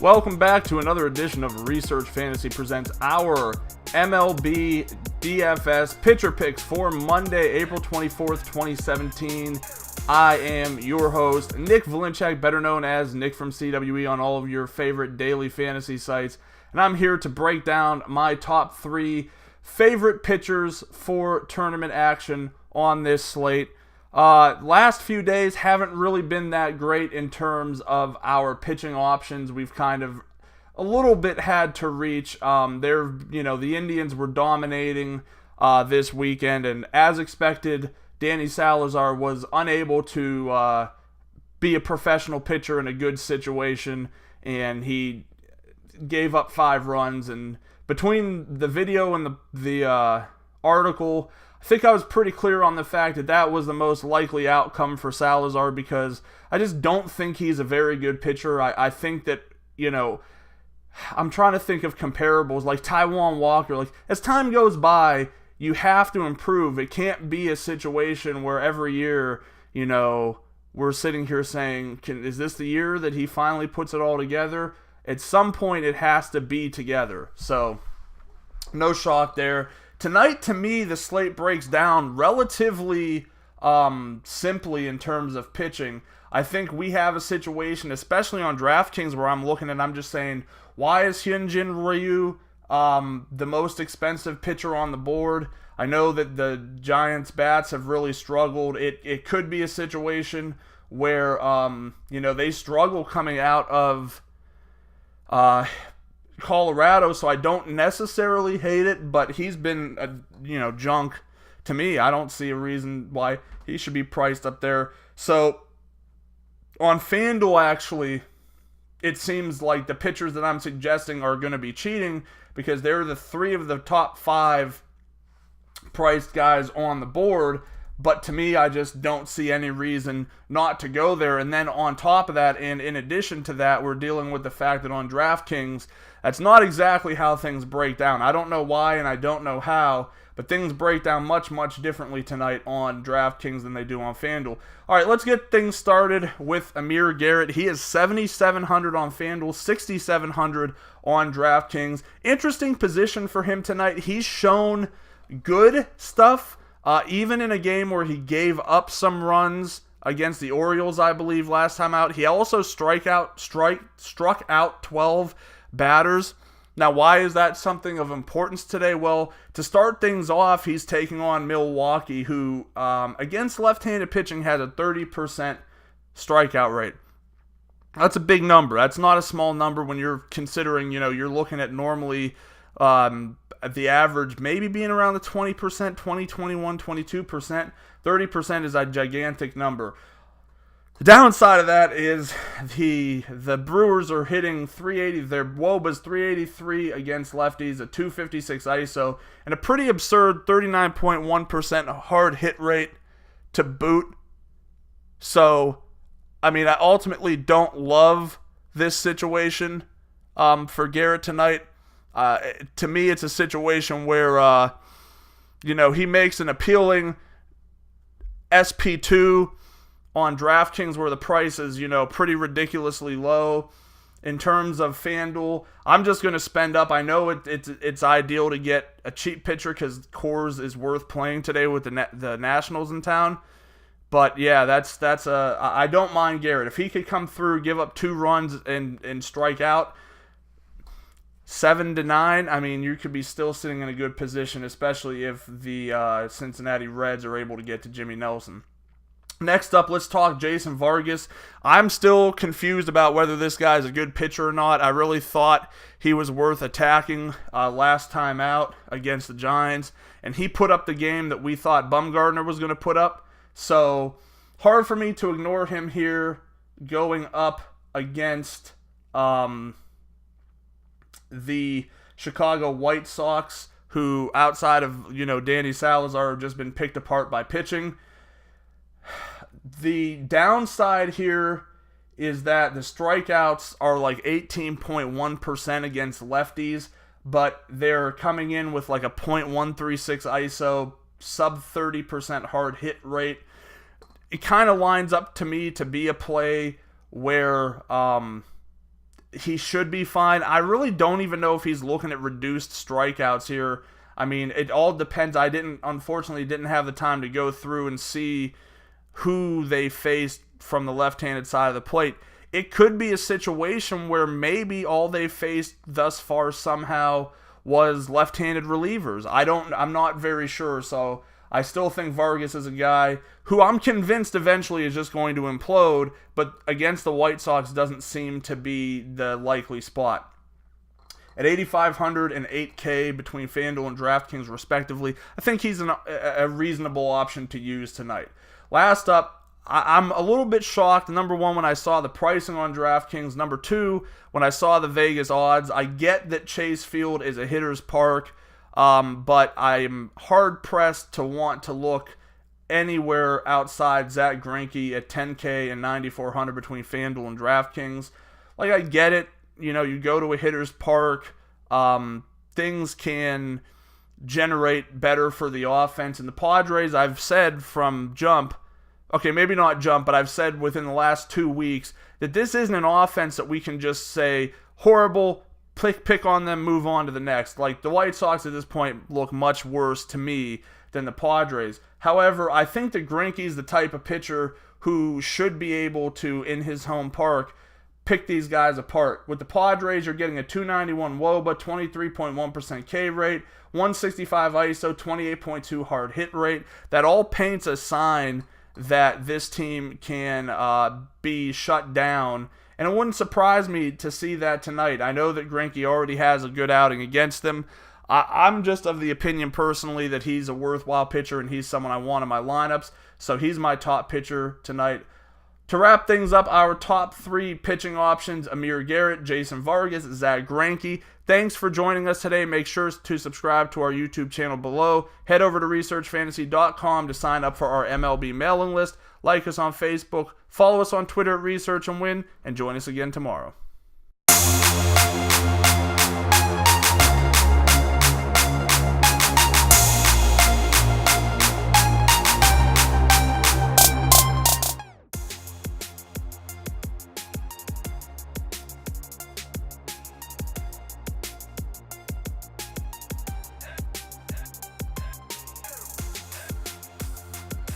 Welcome back to another edition of Research Fantasy presents our MLB DFS pitcher picks for Monday, April 24th, 2017. I am your host, Nick Valinchak, better known as Nick from CWE on all of your favorite daily fantasy sites, and I'm here to break down my top 3 favorite pitchers for tournament action on this slate. Last few days haven't really been that great in terms of our pitching options. We've kind of a little bit had to reach. The Indians were dominating this weekend, and as expected, Danny Salazar was unable to be a professional pitcher in a good situation, and he gave up 5 runs. And between the video and the article, I think I was pretty clear on the fact that that was the most likely outcome for Salazar, because I just don't think he's a very good pitcher. I think that, I'm trying to think of comparables like Taijuan Walker. Like, as time goes by, you have to improve. It can't be a situation where every year, we're sitting here saying, is this the year that he finally puts it all together? At some point, it has to be together. So, no shock there. Tonight, to me, the slate breaks down relatively simply in terms of pitching. I think we have a situation, especially on DraftKings, where I'm looking and I'm just saying, why is Hyunjin Ryu the most expensive pitcher on the board? I know that the Giants' bats have really struggled. It could be a situation where, they struggle coming out of Colorado, so I don't necessarily hate it, but he's been, junk to me. I don't see a reason why he should be priced up there. So, on FanDuel, actually, it seems like the pitchers that I'm suggesting are going to be cheating, because they're the 3 of the top 5 priced guys on the board. But to me, I just don't see any reason not to go there. And then on top of that, and in addition to that, we're dealing with the fact that on DraftKings, that's not exactly how things break down. I don't know why and I don't know how, but things break down much, much differently tonight on DraftKings than they do on FanDuel. All right, let's get things started with Amir Garrett. He is 7,700 on FanDuel, 6,700 on DraftKings. Interesting position for him tonight. He's shown good stuff. Even in a game where he gave up some runs against the Orioles, I believe, last time out. He also struck out 12 batters. Now, why is that something of importance today? Well, to start things off, he's taking on Milwaukee, who, against left-handed pitching, has a 30% strikeout rate. That's a big number. That's not a small number when you're considering, you're looking at normally the average maybe being around the 20%, 20, 21, 22%. 30% is a gigantic number. The downside of that is the Brewers are hitting 380. Their WOBA's 383 against lefties, a 256 ISO, and a pretty absurd 39.1% hard hit rate to boot. So, I ultimately don't love this situation for Garrett tonight. To me, it's a situation where, he makes an appealing SP2 on DraftKings where the price is, pretty ridiculously low. In terms of FanDuel, I'm just going to spend up. I know it's ideal to get a cheap pitcher because Coors is worth playing today with the Nationals in town. But yeah, I don't mind Garrett. If he could come through, give up 2 runs and strike out, 7 to 9, you could be still sitting in a good position, especially if the Cincinnati Reds are able to get to Jimmy Nelson. Next up, let's talk Jason Vargas. I'm still confused about whether this guy is a good pitcher or not. I really thought he was worth attacking last time out against the Giants, and he put up the game that we thought Bumgarner was going to put up. So, hard for me to ignore him here going up against the Chicago White Sox, who outside of, Danny Salazar have just been picked apart by pitching. The downside here is that the strikeouts are like 18.1% against lefties, but they're coming in with like a .136 ISO, sub 30% hard hit rate. It kind of lines up to me to be a play where he should be fine. I really don't even know if he's looking at reduced strikeouts here. I mean, it all depends. Unfortunately didn't have the time to go through and see who they faced from the left-handed side of the plate. It could be a situation where maybe all they faced thus far somehow was left-handed relievers. I'm not very sure, so I still think Vargas is a guy who I'm convinced eventually is just going to implode, but against the White Sox doesn't seem to be the likely spot. At 8,500 and 8K between FanDuel and DraftKings respectively, I think he's a reasonable option to use tonight. Last up, I'm a little bit shocked, number one, when I saw the pricing on DraftKings. Number two, when I saw the Vegas odds. I get that Chase Field is a hitter's park, but I'm hard-pressed to want to look anywhere outside Zack Greinke at 10K and 9,400 between FanDuel and DraftKings. Like, I get it. You know, you go to a hitter's park, things can generate better for the offense. And the Padres, I've said from jump, okay, maybe not jump, but I've said within the last 2 weeks that this isn't an offense that we can just say, horrible, pick on them, move on to the next. Like, the White Sox at this point look much worse to me than the Padres. However, I think that Greinke's the type of pitcher who should be able to, in his home park, pick these guys apart. With the Padres, you're getting a 291 WOBA, 23.1% K rate, 165 ISO, 28.2 hard hit rate. That all paints a sign that this team can be shut down. And it wouldn't surprise me to see that tonight. I know that Greinke already has a good outing against them. I'm just of the opinion personally that he's a worthwhile pitcher and he's someone I want in my lineups. So he's my top pitcher tonight. To wrap things up, our top 3 pitching options: Amir Garrett, Jason Vargas, Zack Greinke. Thanks for joining us today. Make sure to subscribe to our YouTube channel below. Head over to researchfantasy.com to sign up for our MLB mailing list. Like us on Facebook. Follow us on Twitter at Research and Win. And join us again tomorrow.